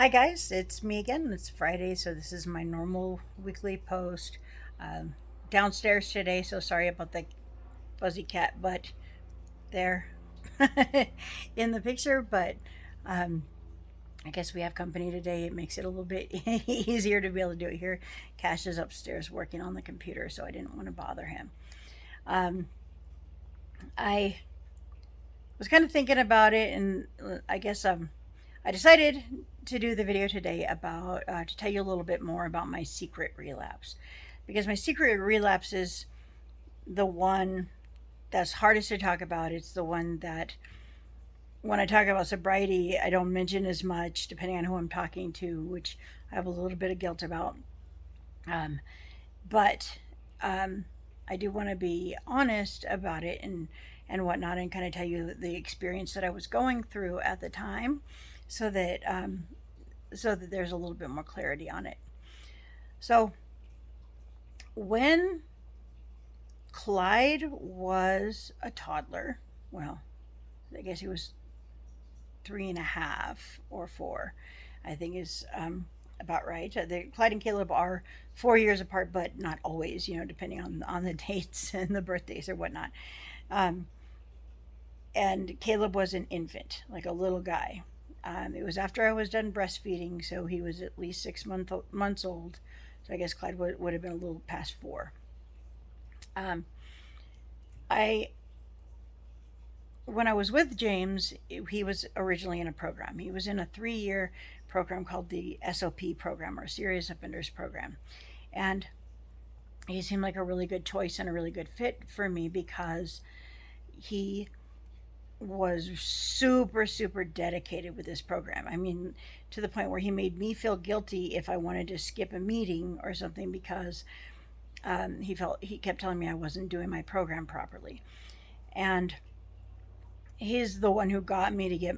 Hi guys, it's me again. It's Friday, so this is my normal weekly post. Um, Downstairs today, so sorry about the fuzzy cat butt there in the picture, but um, I guess we have company today. It makes it a little bit easier to be able to do it here. Cash is upstairs working on the computer, so I didn't want to bother him. Um, I was kind of thinking about it, and I guess I decided to do the video today about to tell you a little bit more about my secret relapse, because my secret relapse is the one that's hardest to talk about. It's the one that when I talk about sobriety, I don't mention as much, depending on who I'm talking to, which I have a little bit of guilt about. Um, but I do want to be honest about it and whatnot, and kind of tell you the experience that I was going through at the time, so that there's a little bit more clarity on it. So when Clyde was a toddler, well, I guess he was 3.5 or 4, I think is about right. Clyde and Caleb are 4 years apart, but not always, depending on the dates and the birthdays or whatnot. Um, and Caleb was an infant, like a little guy. It was after I was done breastfeeding, so he was at least 6 months old. So I guess Clyde would have been a little past 4. Um, I When I was with James, he was originally in a program. He was in a 3-year program called the SOP program, or Serious Offenders Program, and he seemed like a really good choice and a really good fit for me because he was super, super dedicated with this program. I mean, to the point where he made me feel guilty if I wanted to skip a meeting or something because he kept telling me I wasn't doing my program properly. And he's the one who got me to get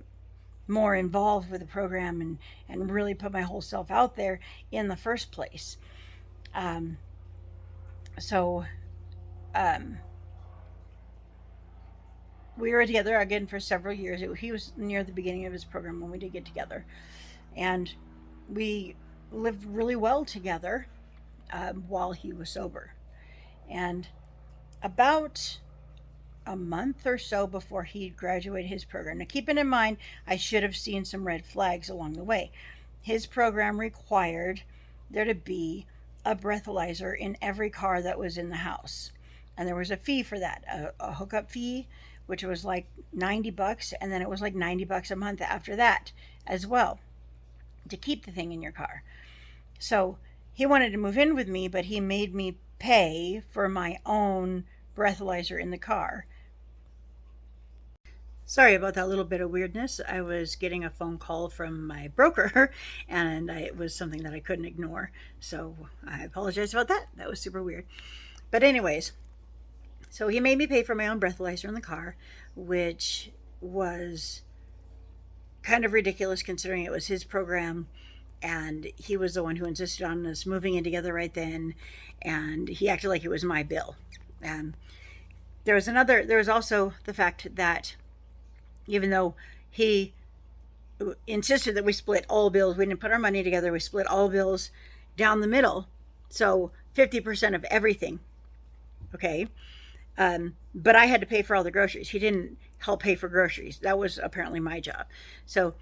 more involved with the program and really put my whole self out there in the first place. Um, so um, we were together again for several years. He was near the beginning of his program when we did get together, and we lived really well together while he was sober. And about a month or so before he graduated his program. Now, keeping in mind, I should have seen some red flags along the way. His program required there to be a breathalyzer in every car that was in the house. And there was a fee for that, a hookup fee, which was like $90. And then it was like $90 a month after that as well to keep the thing in your car. So he wanted to move in with me, but he made me pay for my own breathalyzer in the car. Sorry about that little bit of weirdness. I was getting a phone call from my broker, and it was something that I couldn't ignore. So I apologize about that. That was super weird. But, anyways, so he made me pay for my own breathalyzer in the car, which was kind of ridiculous considering it was his program, and he was the one who insisted on us moving in together right then, and he acted like it was my bill. Um, there was also the fact that even though he insisted that we split all bills, we didn't put our money together, we split all bills down the middle, so 50% of everything. Okay. But I had to pay for all the groceries. He didn't help pay for groceries. That was apparently my job. So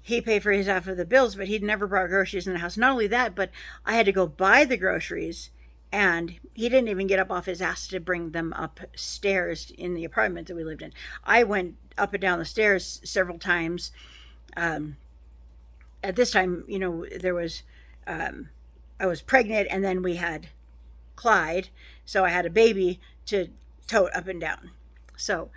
he paid for his half of the bills, but he'd never brought groceries in the house. Not only that, but I had to go buy the groceries, and he didn't even get up off his ass to bring them upstairs in the apartment that we lived in. I went up and down the stairs several times. Um, at this time, I was pregnant, and then we had Clyde, so I had a baby to tote up and down. So,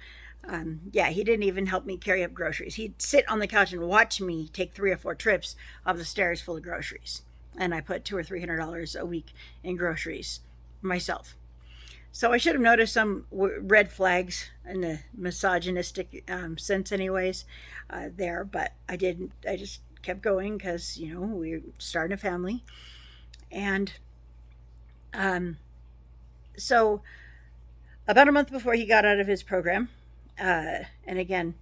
yeah, he didn't even help me carry up groceries. He'd sit on the couch and watch me take 3 or 4 trips up the stairs full of groceries. And I put $200 or $300 a week in groceries myself. So I should have noticed some red flags in the misogynistic sense, anyways, there. But I didn't. I just kept going because we were starting a family, and so about a month before he got out of his program, and again,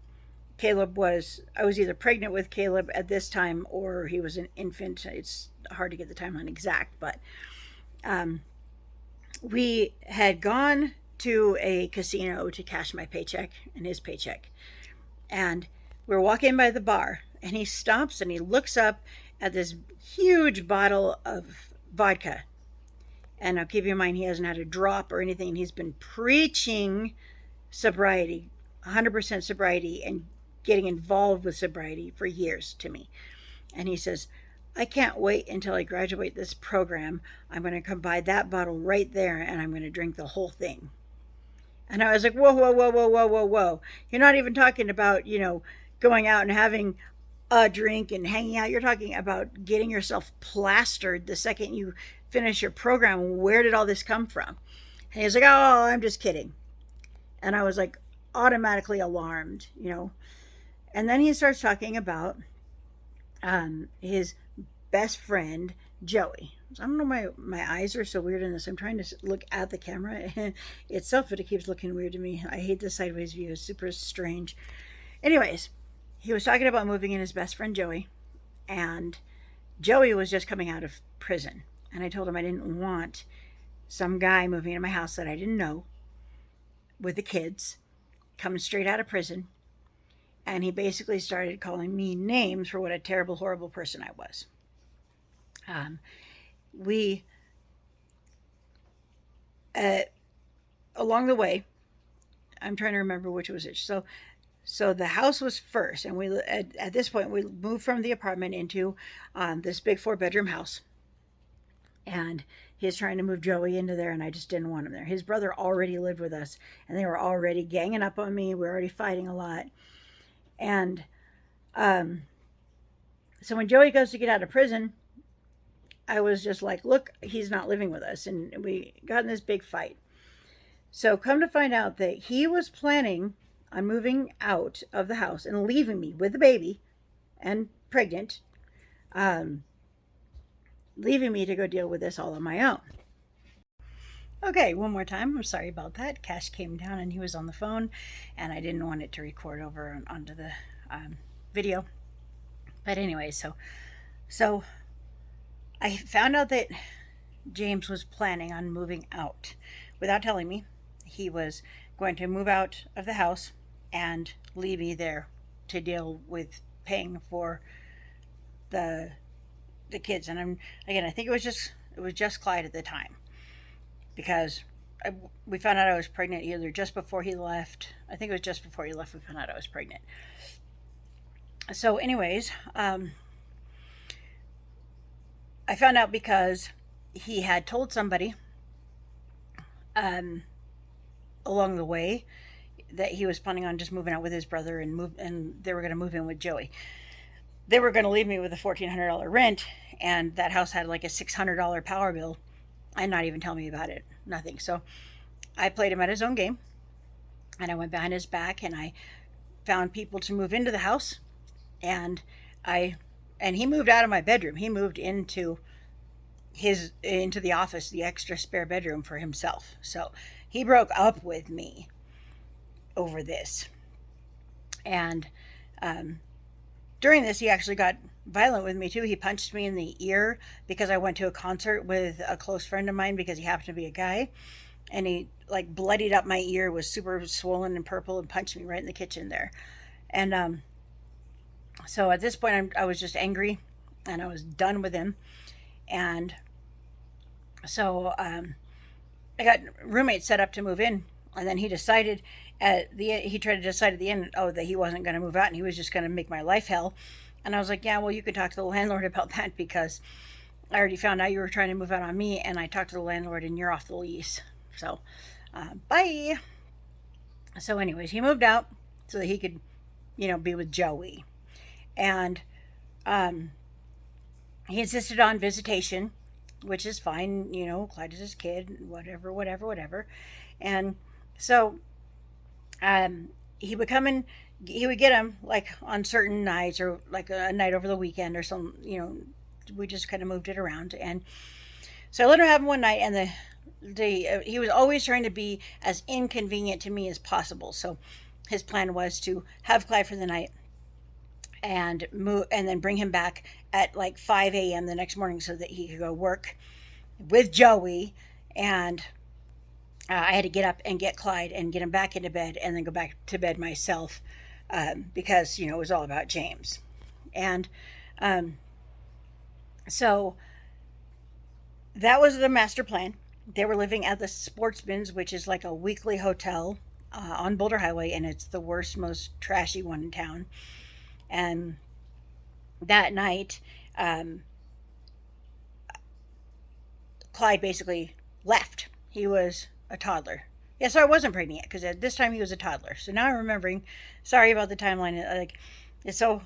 I was either pregnant with Caleb at this time or he was an infant. It's hard to get the timeline exact, but um, we had gone to a casino to cash my paycheck and his paycheck. And we were walking by the bar, and he stops and he looks up at this huge bottle of vodka. And now keep in mind, he hasn't had a drop or anything. He's been preaching sobriety, 100% sobriety, and getting involved with sobriety for years to me. And he says, I can't wait until I graduate this program. I'm going to come buy that bottle right there and I'm going to drink the whole thing. And I was like, whoa, whoa, whoa, whoa, whoa, whoa, whoa. You're not even talking about, going out and having a drink and hanging out. You're talking about getting yourself plastered the second you finish your program. Where did all this come from? And he's like, oh, I'm just kidding. And I was like, automatically alarmed. And then he starts talking about his best friend, Joey. I don't know, my eyes are so weird in this. I'm trying to look at the camera itself, but it keeps looking weird to me. I hate the sideways view. It's super strange. Anyways, he was talking about moving in his best friend, Joey. And Joey was just coming out of prison. And I told him I didn't want some guy moving into my house that I didn't know with the kids coming straight out of prison. And he basically started calling me names for what a terrible, horrible person I was. We, along the way, I'm trying to remember which was which. So the house was first, and we at this point we moved from the apartment into this big 4-bedroom house. And he was trying to move Joey into there, and I just didn't want him there. His brother already lived with us, and they were already ganging up on me. We were already fighting a lot. And so when Joey goes to get out of prison, I was just like, look, he's not living with us. And we got in this big fight. So come to find out that he was planning on moving out of the house and leaving me with the baby and pregnant, leaving me to go deal with this all on my own. Okay, one more time. I'm sorry about that. Cash came down and he was on the phone, and I didn't want it to record over onto the video. But anyway, so I found out that James was planning on moving out without telling me. He was going to move out of the house and leave me there to deal with paying for the kids. And I think it was just Clyde at the time, because we found out I was pregnant either just before he left. I think it was just before he left we found out I was pregnant. So anyways, I found out because he had told somebody along the way that he was planning on just moving out with his brother and they were going to move in with Joey. They were going to leave me with a $1,400 rent, and that house had like a $600 power bill and not even tell me about it. Nothing. So I played him at his own game, and I went behind his back and I found people to move into the house, and he moved out of my bedroom. He moved into the office, the extra spare bedroom for himself. So he broke up with me over this. And during this, he actually got violent with me too. He punched me in the ear because I went to a concert with a close friend of mine, because he happened to be a guy, and he like bloodied up my ear, was super swollen and purple, and punched me right in the kitchen there. And so at this point I was just angry and I was done with him. And so I got roommates set up to move in, and then he decided he tried to decide at the end, that he wasn't going to move out and he was just going to make my life hell. And I was like, yeah, well, you could talk to the landlord about that, because I already found out you were trying to move out on me, and I talked to the landlord and you're off the lease. So bye. So anyways, he moved out so that he could be with Joey. And he insisted on visitation, which is fine. Clyde is his kid, whatever. And so he would come in, he would get him like on certain nights, or like a night over the weekend or some, we just kind of moved it around. And so I let him have him one night, and he was always trying to be as inconvenient to me as possible. So his plan was to have Clyde for the night and move, and then bring him back at like 5 a.m. the next morning so that he could go work with Joey. And I had to get up and get Clyde and get him back into bed and then go back to bed myself, because, it was all about James. And um, so that was the master plan. They were living at the Sportsman's, which is like a weekly hotel on Boulder Highway, and it's the worst, most trashy one in town. And that night, um, Clyde basically left. He was a toddler. Yeah, so I wasn't pregnant yet because at this time he was a toddler. So now I'm remembering. Sorry about the timeline. Like, it's so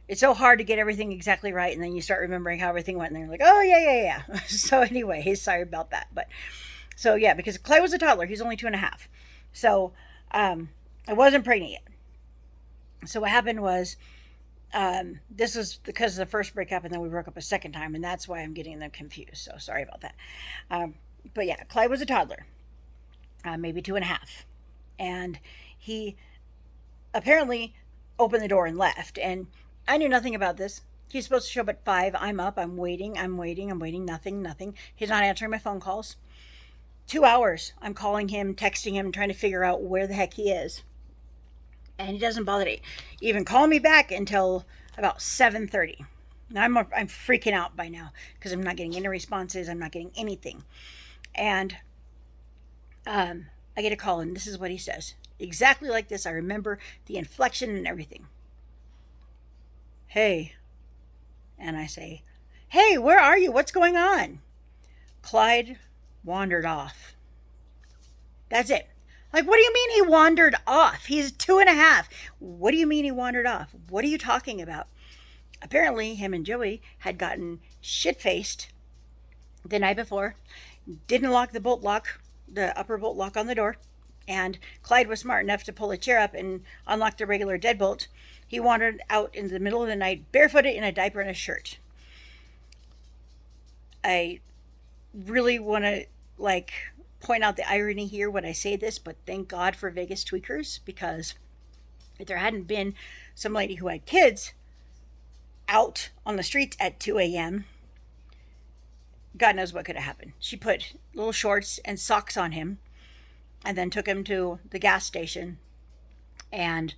it's so hard to get everything exactly right, and then you start remembering how everything went, and you're like, oh yeah. So anyway, sorry about that. But so yeah, because Clay was a toddler, he's only 2.5. So I wasn't pregnant yet. So what happened was, this was because of the first breakup, and then we broke up a second time, and that's why I'm getting them confused. So sorry about that. But yeah, Clyde was a toddler, maybe 2.5, and he apparently opened the door and left. And I knew nothing about this. He's supposed to show up at 5. I'm up. I'm waiting. Nothing. He's not answering my phone calls. 2 hours. I'm calling him, texting him, trying to figure out where the heck he is. And he doesn't bother to even call me back until about 7:30. Now I'm freaking out by now because I'm not getting any responses. I'm not getting anything. And I get a call, and this is what he says. Exactly like this. I remember the inflection and everything. Hey. And I say, hey, where are you? What's going on? Clyde wandered off. That's it. Like, what do you mean he wandered off? He's 2.5. What do you mean he wandered off? What are you talking about? Apparently, him and Joey had gotten shit-faced the night before, didn't lock the upper bolt lock on the door, and Clyde was smart enough to pull a chair up and unlock the regular deadbolt. He wandered out in the middle of the night, barefooted, in a diaper and a shirt. I really want to, point out the irony here when I say this, but thank God for Vegas tweakers, because if there hadn't been some lady who had kids out on the streets at 2 a.m., God knows what could have happened. She put little shorts and socks on him and then took him to the gas station. And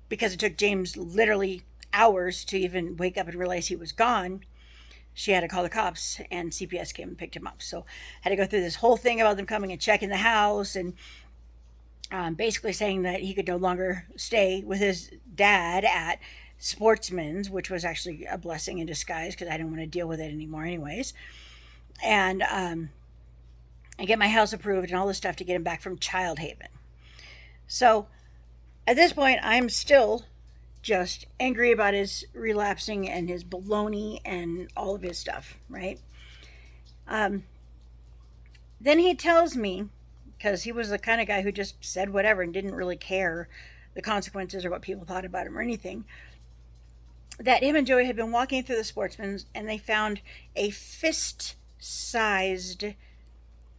because it took James literally hours to even wake up and realize he was gone, she had to call the cops, and CPS came and picked him up. So I had to go through this whole thing about them coming and checking the house, and basically saying that he could no longer stay with his dad at Sportsman's, which was actually a blessing in disguise because I didn't want to deal with it anymore anyways. And I get my house approved and all this stuff to get him back from Child Haven. So at this point, I'm still just angry about his relapsing and his baloney and all of his stuff, right? Then he tells me, because he was the kind of guy who just said whatever and didn't really care the consequences or what people thought about him or anything, that him and Joey had been walking through the Sportsman's and they found a fist-sized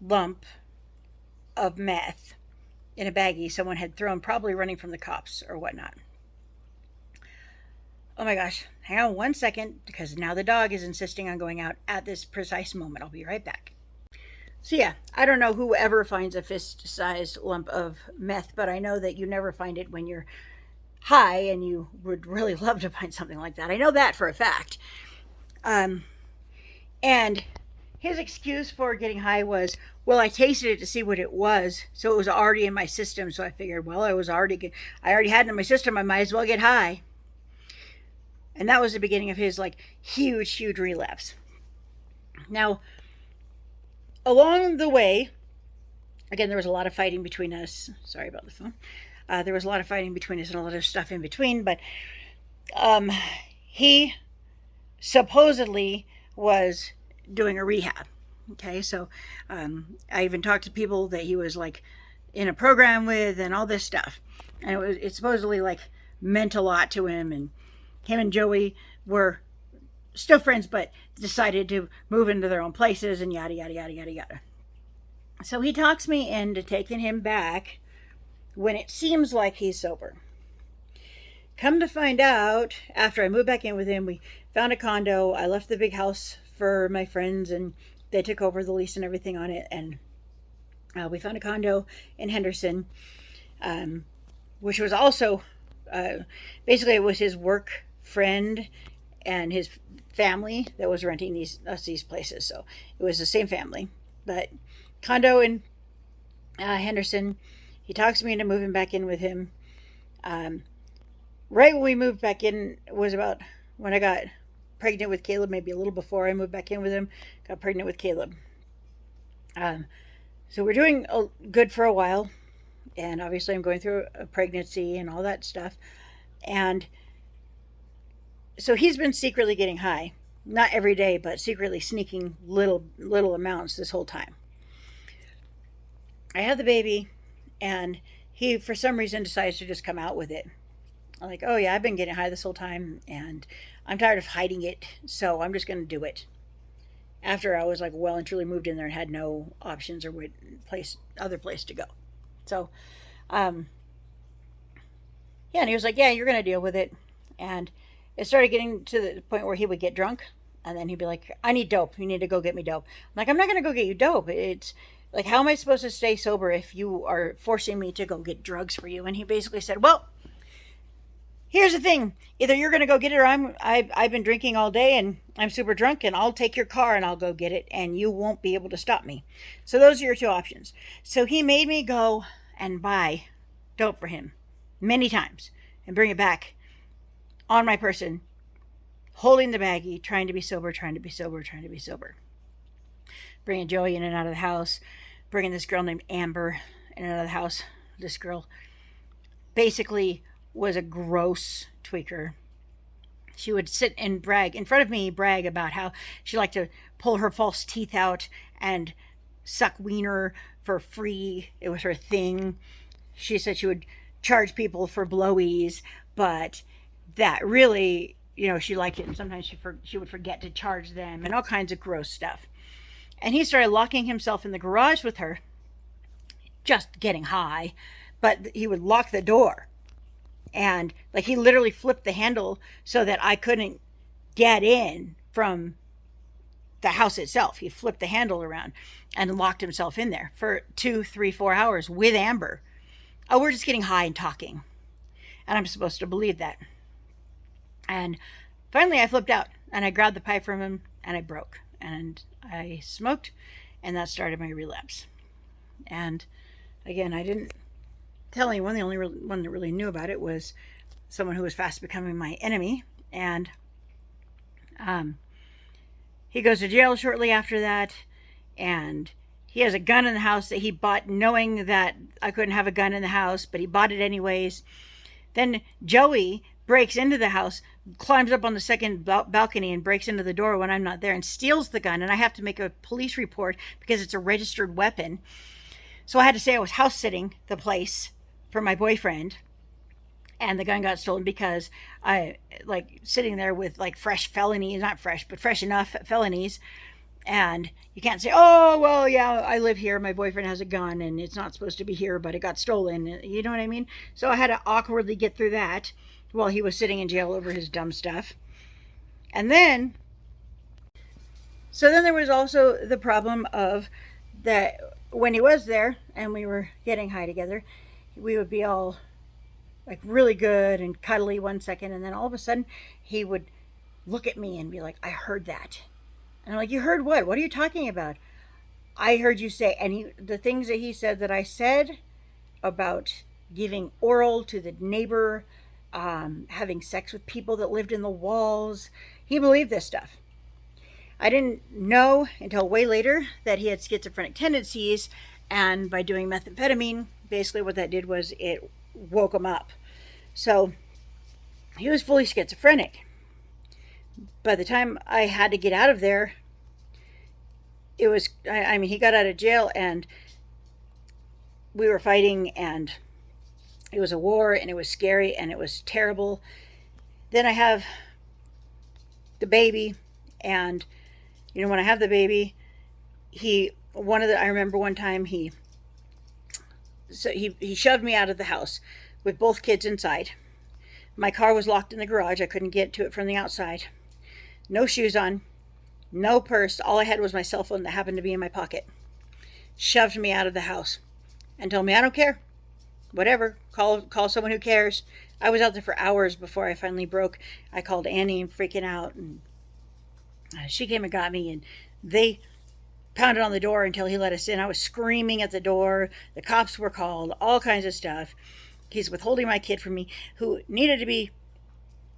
lump of meth in a baggie someone had thrown, probably running from the cops or whatnot. Oh my gosh, hang on 1 second, because now the dog is insisting on going out at this precise moment. I'll be right back. So yeah, I don't know who ever finds a fist-sized lump of meth, but I know that you never find it when you're high, and you would really love to find something like that. I know that for a fact. And his excuse for getting high was, well, I tasted it to see what it was, so it was already in my system, so I figured, well, I already had it in my system, I might as well get high. And that was the beginning of his huge relapse. Now, along the way, again, there was a lot of fighting between us. Sorry about the phone. There was a lot of fighting between us and a lot of stuff in between, but he supposedly was doing a rehab. Okay, so I even talked to people that he was in a program with and all this stuff. And it supposedly meant a lot to him, and him and Joey were still friends, but decided to move into their own places and yada, yada, yada, yada, yada. So he talks me into taking him back when it seems like he's sober. Come to find out, after I moved back in with him, we found a condo. I left the big house for my friends, and they took over the lease and everything on it. And we found a condo in Henderson, which was also basically it was his work friend and his family that was renting these places. So it was the same family, but condo in Henderson. He talks me into moving back in with him. Right when we moved back in was about when I got pregnant with Caleb, maybe a little before I moved back in with him, got pregnant with Caleb. So we're doing good for a while, and obviously I'm going through a pregnancy and all that stuff. And so he's been secretly getting high, not every day, but secretly sneaking little amounts this whole time. I had the baby, and he for some reason decides to just come out with it. I'm like, oh yeah, I've been getting high this whole time, and I'm tired of hiding it, so I'm just going to do it. After I was like well and truly moved in there and had no options or other place to go. So, yeah, and he was like, yeah, you're going to deal with it. And it started getting to the point where he would get drunk, and then he'd be like, I need dope. You need to go get me dope. I'm like, I'm not going to go get you dope. It's like, how am I supposed to stay sober if you are forcing me to go get drugs for you? And he basically said, well, here's the thing. Either you're going to go get it or I've been drinking all day and I'm super drunk and I'll take your car and I'll go get it and you won't be able to stop me. So those are your two options. So he made me go and buy dope for him many times and bring it back on my person, holding the baggie, trying to be sober, trying to be sober, trying to be sober. Bringing Joey in and out of the house, bringing this girl named Amber in and out of the house. This girl basically was a gross tweaker. She would sit and brag in front of me, brag about how she liked to pull her false teeth out and suck wiener for free. It was her thing. She said she would charge people for blowies, but that really, she liked it. And sometimes she would forget to charge them and all kinds of gross stuff. And he started locking himself in the garage with her, just getting high, but he would lock the door. And like he literally flipped the handle so that I couldn't get in from the house itself. He flipped the handle around and locked himself in there for 2, 3, 4 hours with Amber. Oh, we're just getting high and talking. And I'm supposed to believe that. And finally I flipped out and I grabbed the pipe from him and I broke. And I smoked, and that started my relapse. And again, I didn't tell anyone. The only one that really knew about it was someone who was fast becoming my enemy. And he goes to jail shortly after that, and he has a gun in the house that he bought knowing that I couldn't have a gun in the house, but he bought it anyways. Then Joey breaks into the house, climbs up on the second balcony and breaks into the door when I'm not there and steals the gun. And I have to make a police report because it's a registered weapon. So I had to say I was house sitting the place for my boyfriend. And the gun got stolen because I sitting there with fresh felonies, not fresh, but fresh enough felonies. And you can't say, oh, well, yeah, I live here. My boyfriend has a gun and it's not supposed to be here, but it got stolen. You know what I mean? So I had to awkwardly get through that while he was sitting in jail over his dumb stuff. And then there was also the problem of that when he was there and we were getting high together, we would be all really good and cuddly one second, and then all of a sudden he would look at me and be like, I heard that. And I'm like, you heard what? What are you talking about? I heard you say, and the things that he said that I said about giving oral to the neighbor, having sex with people that lived in the walls. He believed this stuff. I didn't know until way later that he had schizophrenic tendencies, and by doing methamphetamine, basically what that did was it woke him up. So he was fully schizophrenic. By the time I had to get out of there, it was, he got out of jail and we were fighting and it was a war and it was scary and it was terrible. Then I have the baby, and when I have the baby, I remember one time he So he shoved me out of the house with both kids inside. My car was locked in the garage. I couldn't get to it from the outside. No shoes on, no purse. All I had was my cell phone that happened to be in my pocket. Shoved me out of the house and told me, I don't care. Whatever. Call someone who cares. I was out there for hours before I finally broke. I called Annie and freaking out, and she came and got me, and they pounded on the door until he let us in. I was screaming at the door. The cops were called, all kinds of stuff. He's withholding my kid from me, who needed to be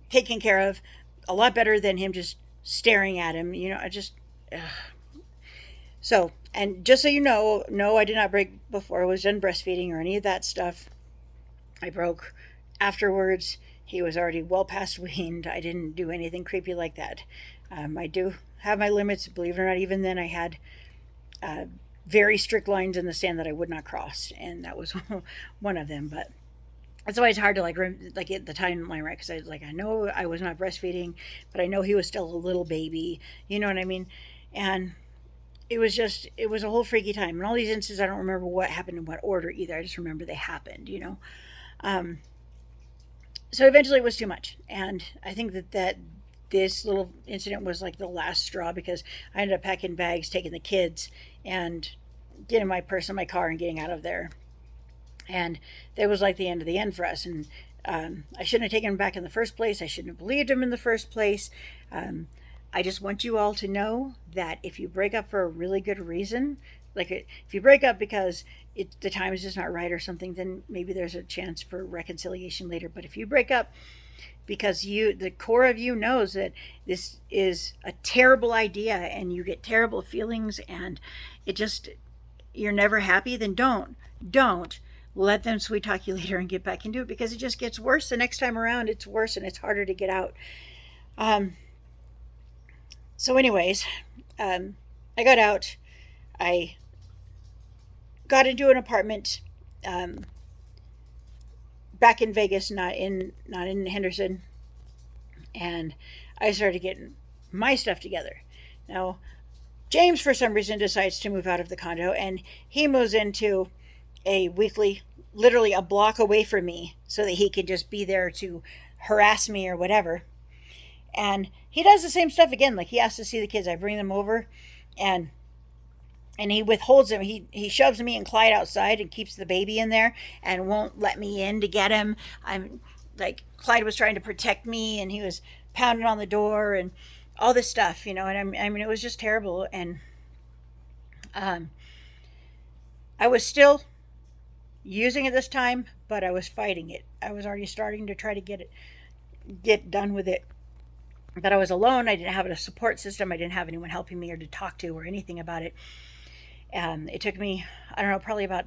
taken care of a lot better than him just staring at him. I just. So, and just so you know, no, I did not break before I was done breastfeeding or any of that stuff. I broke afterwards. He was already well past weaned. I didn't do anything creepy like that. I do have my limits. Believe it or not, even then I had very strict lines in the sand that I would not cross, and that was one of them. But that's why it's hard to like get the timeline right, because I know I was not breastfeeding, but I know he was still a little baby. You know what I mean? And it was a whole freaky time. And all these instances, I don't remember what happened in what order either. I just remember they happened. Um, so eventually it was too much, and I think that this little incident was like the last straw, because I ended up packing bags, taking the kids, and getting my purse in my car and getting out of there. And that was like the end of the end for us. And I shouldn't have taken him back in the first place. I shouldn't have believed him in the first place. I just want you all to know that if you break up for a really good reason, like if you break up because the time is just not right or something, then maybe there's a chance for reconciliation later. But if you break up because the core of you knows that this is a terrible idea and you get terrible feelings, and it just, you're never happy, then don't let them sweet talk you later and get back into it, because it just gets worse the next time around. It's worse and it's harder to get out. So anyways, I got out. I got into an apartment back in Vegas, not in Henderson, and I started getting my stuff together. Now, James, for some reason, decides to move out of the condo, and he moves into a weekly, literally a block away from me, so that he could just be there to harass me or whatever. And he does the same stuff again. Like, he has to see the kids. I bring them over, and he withholds them. He shoves me and Clyde outside and keeps the baby in there and won't let me in to get him. I'm like, Clyde was trying to protect me, and he was pounding on the door and all this stuff, and I mean, it was just terrible. And I was still using it this time, but I was fighting it. I was already starting to try to get done with it. But I was alone. I didn't have a support system. I didn't have anyone helping me or to talk to or anything about it. It took me, I don't know, probably about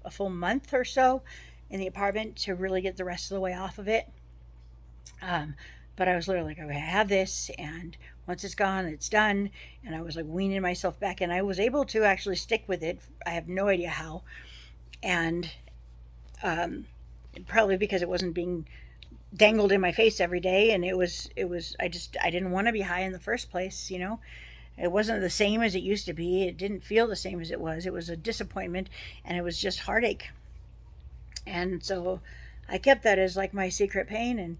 a full month or so in the apartment to really get the rest of the way off of it. But I was literally like, okay, I have this, and once it's gone, it's done. And I was like weaning myself back, and I was able to actually stick with it. I have no idea how. And probably because it wasn't being dangled in my face every day, and I didn't want to be high in the first place. It wasn't the same as it used to be. It didn't feel the same as it was a disappointment, and it was just heartache. And so I kept that as like my secret pain. And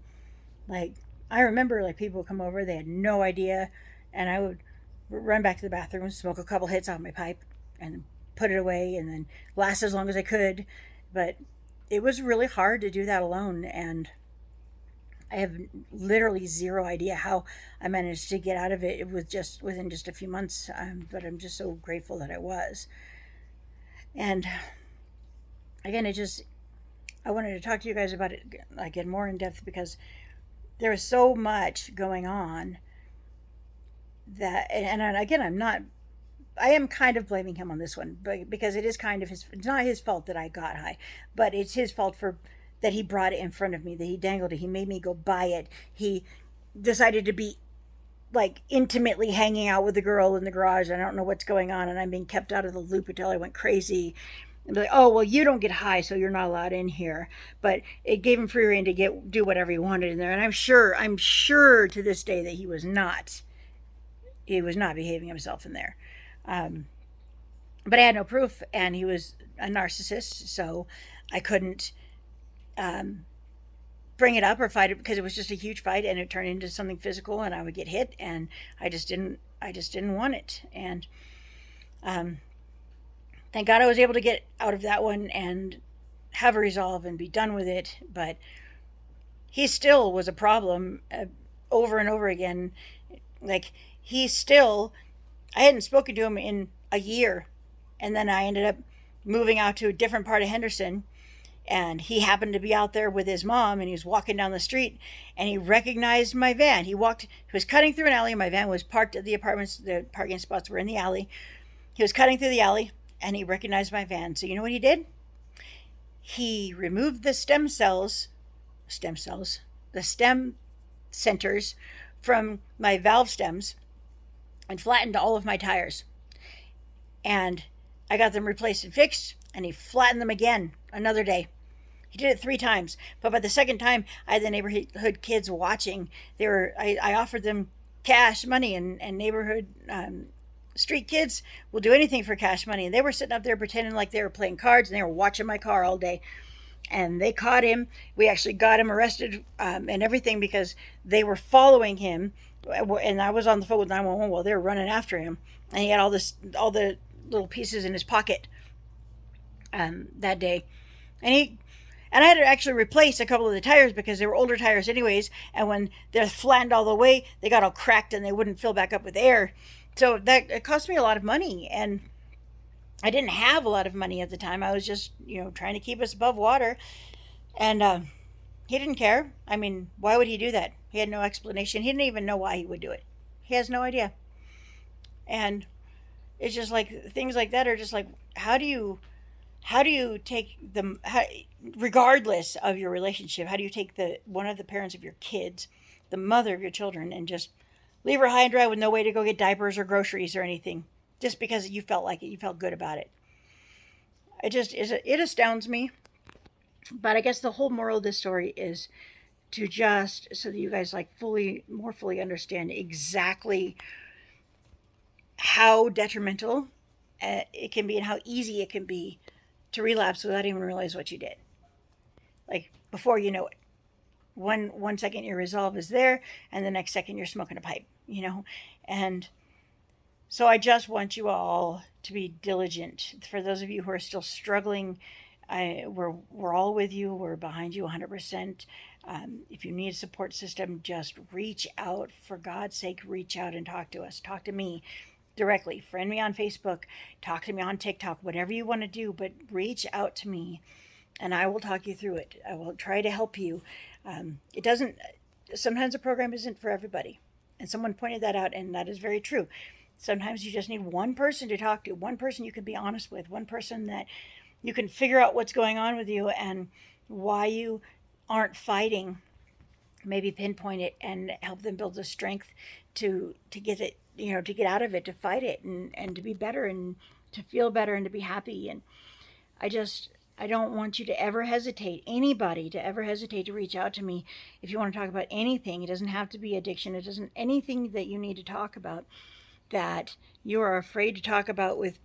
like, I remember like people would come over, they had no idea, and I would run back to the bathroom, smoke a couple hits off my pipe, and put it away, and then last as long as I could. But it was really hard to do that alone, and I have literally zero idea how I managed to get out of it. It was just within just a few months, but I'm just so grateful that I was. And again, I wanted to talk to you guys about it again more in depth, because there was so much going on that, and again, I am kind of blaming him on this one, but because it is kind of it's not his fault that I got high, but it's his fault that he brought it in front of me, that he dangled it, he made me go buy it. He decided to be like intimately hanging out with the girl in the garage. I don't know what's going on, and I'm being kept out of the loop until I went crazy. And be like, oh, well, you don't get high, so you're not allowed in here. But it gave him free rein to do whatever he wanted in there. And I'm sure to this day that he was not behaving himself in there. But I had no proof, and he was a narcissist, so I couldn't um, bring it up or fight it because it was just a huge fight and it turned into something physical and I would get hit and I just didn't want it. And um, thank God I was able to get out of that one and have a resolve and be done with it. But he still was a problem over and over again. Like he still, I hadn't spoken to him in a year, and then I ended up moving out to a different part of Henderson, and he happened to be out there with his mom, and he was walking down the street and he recognized my van. He was cutting through an alley. My van was parked at the apartments. The parking spots were in the alley. He was cutting through the alley and he recognized my van. So you know what he did? He removed the the stem centers from my valve stems and flattened all of my tires. And I got them replaced and fixed, and he flattened them again another day. He did it 3 times, but by the second time, I had the neighborhood kids watching. I offered them cash money, and neighborhood street kids will do anything for cash money. And they were sitting up there pretending like they were playing cards, and they were watching my car all day. And they caught him. We actually got him arrested and everything because they were following him. And I was on the phone with 911 while they were running after him. And he had all the little pieces in his pocket that day. And I had to actually replace a couple of the tires because they were older tires anyways. And when they're flattened all the way, they got all cracked and they wouldn't fill back up with air. So it cost me a lot of money. And I didn't have a lot of money at the time. I was just, trying to keep us above water. And he didn't care. I mean, why would he do that? He had no explanation. He didn't even know why he would do it. He has no idea. And it's just like things like that are just like, how do you take them, regardless of your relationship, how do you take one of the parents of your kids, the mother of your children, and just leave her high and dry with no way to go get diapers or groceries or anything, just because you felt like it, you felt good about it? It astounds me. But I guess the whole moral of this story is to just so that you guys like more fully understand exactly how detrimental it can be and how easy it can be to relapse without even realize what you did. Like before you know it, one second your resolve is there, and the next second you're smoking a pipe. And so I just want you all to be diligent. For those of you who are still struggling, we're all with you. We're behind you 100%. If you need a support system, just reach out. For God's sake, reach out and talk to us. Talk to me directly. Friend me on Facebook. Talk to me on TikTok. Whatever you want to do, but reach out to me, and I will talk you through it. I will try to help you. It doesn't. Sometimes a program isn't for everybody, and someone pointed that out, and that is very true. Sometimes you just need one person to talk to, one person you can be honest with, one person that you can figure out what's going on with you and why you aren't fighting. Maybe pinpoint it and help them build the strength to get it, to get out of it, to fight it, and to be better and to feel better and to be happy. And I don't want you to ever hesitate, anybody to ever hesitate to reach out to me if you want to talk about anything. It doesn't have to be addiction. It doesn't, anything that you need to talk about that you are afraid to talk about with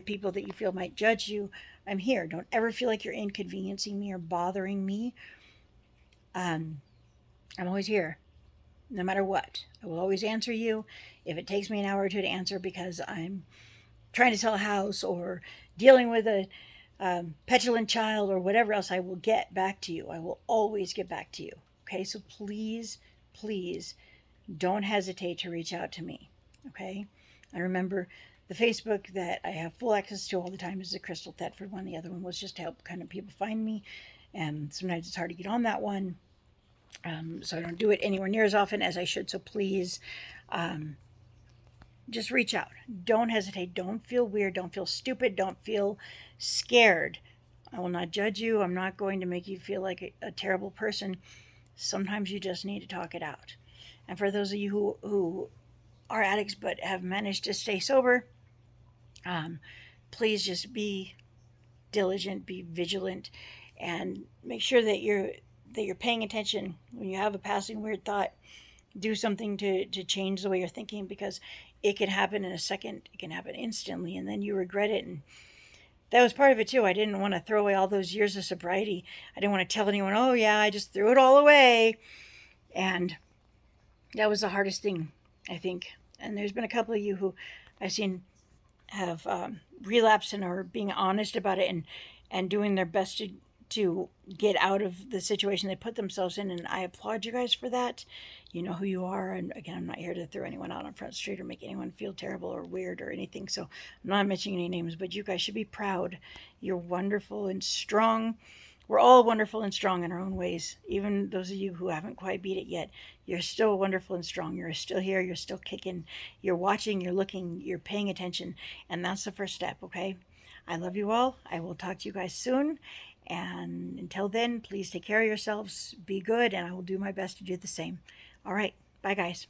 people that you feel might judge you. I'm here. Don't ever feel like you're inconveniencing me or bothering me. I'm always here, no matter what. I will always answer you. If it takes me an hour or two to answer because I'm trying to sell a house or dealing with a petulant child or whatever else, I will get back to you. I will always get back to you. Okay, so please, please don't hesitate to reach out to me. Okay, and remember, the Facebook that I have full access to all the time is the Crystal Thetford one. The other one was just to help kind of people find me, and sometimes it's hard to get on that one. So I don't do it anywhere near as often as I should. So please, just reach out. Don't hesitate. Don't feel weird. Don't feel stupid. Don't feel scared. I will not judge you. I'm not going to make you feel like a terrible person. Sometimes you just need to talk it out. And for those of you who are addicts but have managed to stay sober, please just be diligent, be vigilant, and make sure that you're paying attention when you have a passing weird thought. Do something to change the way you're thinking, because it can happen in a second. It can happen instantly, and then you regret it. And That was part of it too. I didn't want to throw away all those years of sobriety. I didn't want to tell anyone, oh yeah, I just threw it all away. And that was the hardest thing, I think. And there's been a couple of you who I've seen have relapsed and are being honest about it and doing their best to get out of the situation they put themselves in. And I applaud you guys for that. You know who you are. And again, I'm not here to throw anyone out on Front Street or make anyone feel terrible or weird or anything. So I'm not mentioning any names, but you guys should be proud. You're wonderful and strong. We're all wonderful and strong in our own ways. Even those of you who haven't quite beat it yet, you're still wonderful and strong. You're still here. You're still kicking. You're watching. You're looking. You're paying attention. And that's the first step, okay? I love you all. I will talk to you guys soon. And until then, please take care of yourselves. Be good. And I will do my best to do the same. All right. Bye, guys.